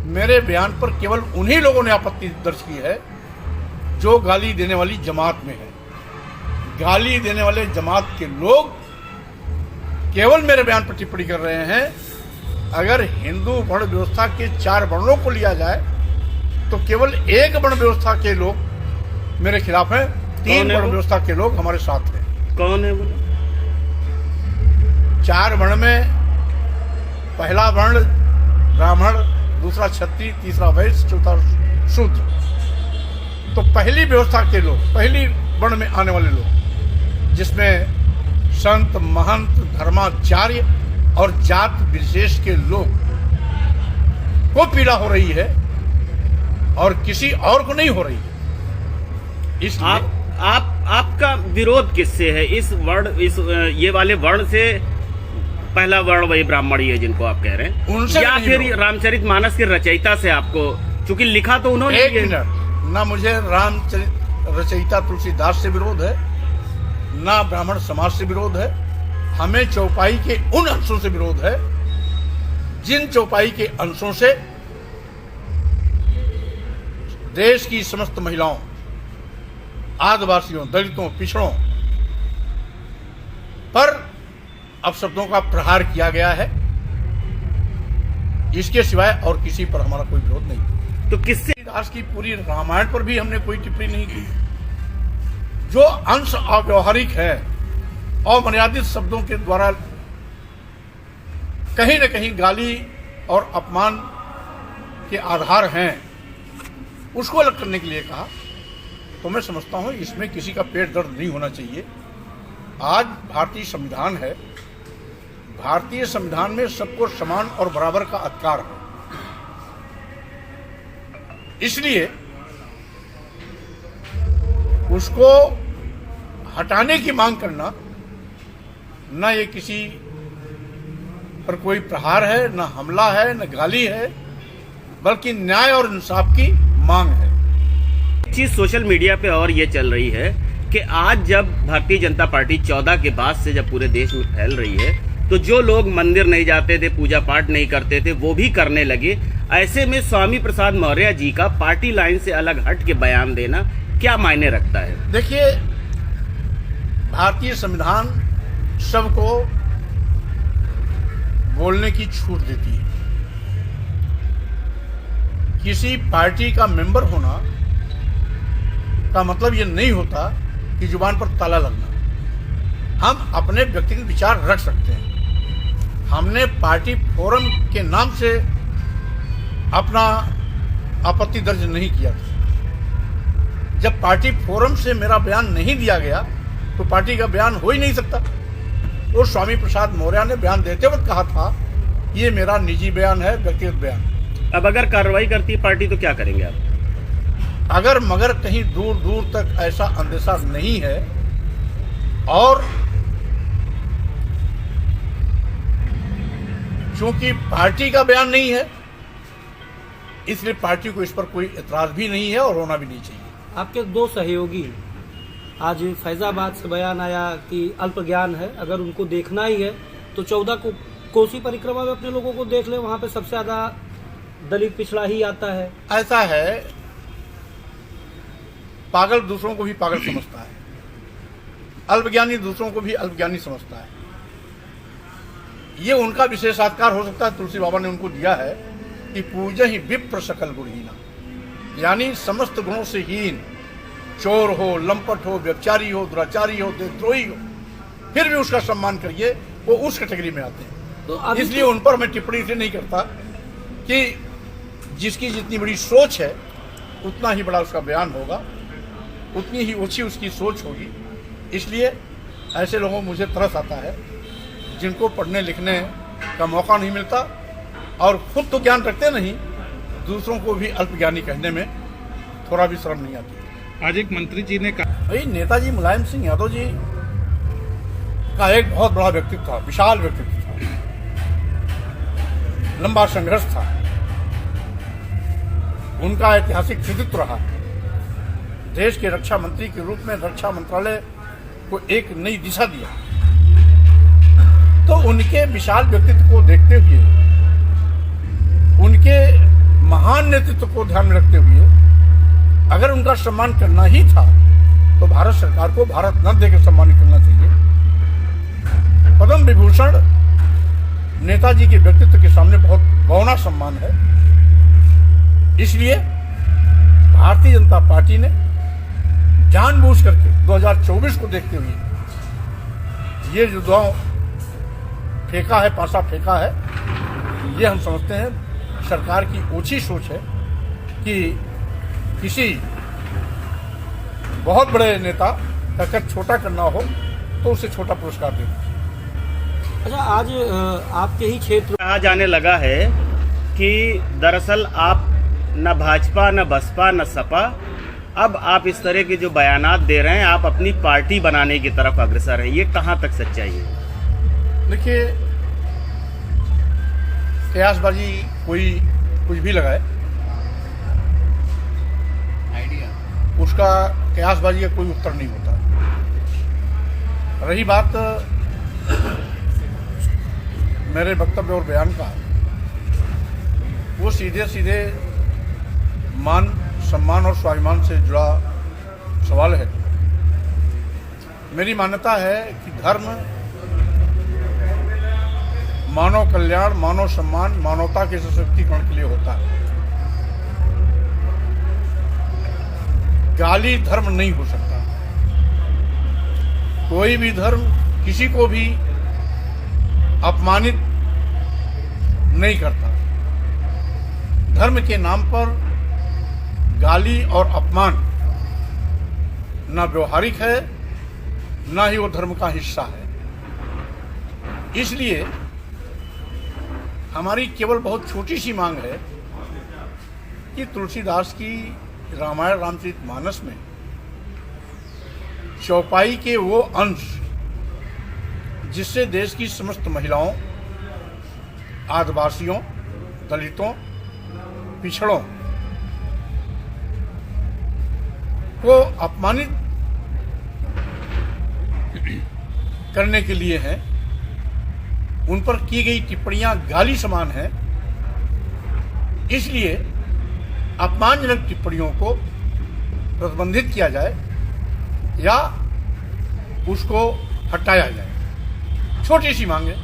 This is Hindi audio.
मेरे बयान पर केवल उन्हीं लोगों ने आपत्ति दर्ज की है जो गाली देने वाली जमात में है। गाली देने वाले जमात के लोग केवल मेरे बयान पर टिप्पणी कर रहे हैं। अगर हिंदू वर्ण व्यवस्था के 4 वर्णों को लिया जाए तो केवल एक वर्ण व्यवस्था के लोग मेरे खिलाफ हैं, 3 वर्ण व्यवस्था के लोग हमारे साथ हैं। कौन है बोले? 4 वर्ण में पहला वर्ण ब्राह्मण, दूसरा क्षत्रिय, तीसरा वैश्य, चौथा शूद्र। तो पहली व्यवस्था के लोग, पहली वर्ण में आने वाले लोग, जिसमें संत, महंत, धर्माचार्य और जात विशेष के लोग को पीड़ा हो रही है और किसी और को नहीं हो रही है। इसलिए आपका विरोध किससे है? इस वर्ण, ये वाले वर्ण से? पहला वर्ण वही ब्राह्मण ही है जिनको आप कह रहे हैं, उनसे या फिर रामचरितमानस के रचयिता से? आपको चूंकि लिखा तो उन्होंने। एक मिनट, ना मुझे रामचरित रचयिता तुलसीदास से विरोध है, ना ब्राह्मण समाज से विरोध है। हमें चौपाई के उन अंशों से विरोध है जिन चौपाई के अंशों से देश की समस्त महिलाओं, आदिवासियों, दलितों, पिछड़ों पर अपशब्दों का प्रहार किया गया है। इसके सिवाय और किसी पर हमारा कोई विरोध नहीं। तो किससे? दास की पूरी रामायण पर भी हमने कोई टिप्पणी नहीं की। जो अंश अव्यवहारिक है और मर्यादित शब्दों के द्वारा कहीं न कहीं गाली और अपमान के आधार हैं, उसको अलग करने के लिए कहा। तो मैं समझता हूं इसमें किसी का पेट दर्द नहीं होना चाहिए। आज भारतीय संविधान है, भारतीय संविधान में सबको समान और बराबर का अधिकार है। इसलिए उसको हटाने की मांग करना, न ये किसी पर कोई प्रहार है, न हमला है, न गाली है, बल्कि न्याय और इंसाफ की मांग है। चीज सोशल मीडिया पे और ये चल रही है कि आज जब भारतीय जनता पार्टी 14 के बाद से जब पूरे देश में फैल रही है, तो जो लोग मंदिर नहीं जाते थे, पूजा पाठ नहीं करते थे, वो भी करने लगे। ऐसे में स्वामी प्रसाद मौर्य जी का पार्टी लाइन से अलग हट के बयान देना क्या मायने रखता है? देखिए, भारतीय संविधान सबको बोलने की छूट देती है। किसी पार्टी का मेंबर होना का मतलब ये नहीं होता कि जुबान पर ताला लगना। हम अपने व्यक्तिगत विचार रख सकते हैं। हमने पार्टी फोरम के नाम से अपना आपत्ति दर्ज नहीं किया था। जब पार्टी फोरम से मेरा बयान नहीं दिया गया तो पार्टी का बयान हो ही नहीं सकता। तो स्वामी प्रसाद मौर्य ने बयान देते वक्त कहा था ये मेरा निजी बयान है, व्यक्तिगत बयान। अब अगर कार्रवाई करती है पार्टी तो क्या करेंगे आप? अगर मगर कहीं दूर दूर तक ऐसा अंदेशा नहीं है और क्योंकि पार्टी का बयान नहीं है, इसलिए पार्टी को इस पर कोई एतराज भी नहीं है और होना भी नहीं चाहिए। आपके 2 सहयोगी, आज फैजाबाद से बयान आया कि अल्प ज्ञान है, अगर उनको देखना ही है तो 14 को कोसी परिक्रमा में अपने लोगों को देख ले, वहां पे सबसे ज्यादा दलित पिछड़ा ही आता है। ऐसा है, पागल दूसरों को भी पागल समझता है, अल्पज्ञानी दूसरों को भी अल्पज्ञानी समझता है। ये उनका विशेषाधिकार हो सकता है, तुलसी बाबा ने उनको दिया है कि पूजा ही विप्र सकल गुणहीना, यानी समस्त गुणों से हीन, चोर हो, लंपट हो, व्यभिचारी हो, दुराचारी हो, देशद्रोही हो, फिर भी उसका सम्मान करिए, वो उस कैटेगरी में आते हैं। तो इसलिए उन पर मैं टिप्पणी इसलिए नहीं करता कि जिसकी जितनी बड़ी सोच है उतना ही बड़ा उसका बयान होगा, उतनी ही ऊंची उसकी सोच होगी। इसलिए ऐसे लोगों को मुझे तरस आता है जिनको पढ़ने लिखने का मौका नहीं मिलता और खुद तो ज्ञान रखते नहीं, दूसरों को भी अल्पज्ञानी कहने में थोड़ा भी शर्म नहीं आती। आज एक मंत्री जी ने कहा, भाई नेताजी मुलायम सिंह यादव जी का एक बहुत बड़ा व्यक्तित्व था, विशाल व्यक्तित्व था, लंबा संघर्ष था, उनका ऐतिहासिक कृतित्व रहा। देश के रक्षा मंत्री के रूप में रक्षा मंत्रालय को एक नई दिशा दिया। तो उनके विशाल व्यक्तित्व को देखते हुए, उनके महान नेतृत्व को ध्यान में रखते हुए अगर उनका सम्मान करना ही था तो भारत सरकार को भारत रत्न देकर सम्मानित करना चाहिए। पद्म विभूषण नेताजी के व्यक्तित्व के सामने बहुत गौना सम्मान है। इसलिए भारतीय जनता पार्टी ने जानबूझ करके 2024 को देखते हुए ये जो दांव फेंका है, पासा फेंका है, ये हम समझते हैं सरकार की ओछी सोच है कि किसी बहुत बड़े नेता का कद छोटा करना हो तो उसे छोटा पुरस्कार देना। अच्छा, आज आपके ही क्षेत्र कहा जाने लगा है कि दरअसल आप न भाजपा न बसपा न सपा, अब आप इस तरह के जो बयानात दे रहे हैं आप अपनी पार्टी बनाने की तरफ अग्रसर हैं, ये कहाँ तक सच्चाई है? देखिए, कयासबाजी कोई कुछ भी लगाए, उसका कयासबाजी का कोई उत्तर नहीं होता। रही बात मेरे वक्तव्य और बयान का, वो सीधे सीधे मान सम्मान और स्वाभिमान से जुड़ा सवाल है। मेरी मान्यता है कि धर्म मानव कल्याण, मानव सम्मान, मानवता के सशक्तिकरण के लिए होता है। गाली धर्म नहीं हो सकता। कोई भी धर्म किसी को भी अपमानित नहीं करता। धर्म के नाम पर गाली और अपमान ना व्यवहारिक है, ना ही वो धर्म का हिस्सा है। इसलिए हमारी केवल बहुत छोटी सी मांग है कि तुलसीदास की रामायण रामचरितमानस में चौपाई के वो अंश जिससे देश की समस्त महिलाओं, आदिवासियों, दलितों, पिछड़ों को अपमानित करने के लिए हैं, उन पर की गई टिप्पणियां गाली समान हैं। इसलिए अपमानजनक टिप्पणियों को प्रतिबंधित किया जाए या उसको हटाया जाए। छोटी सी मांग है।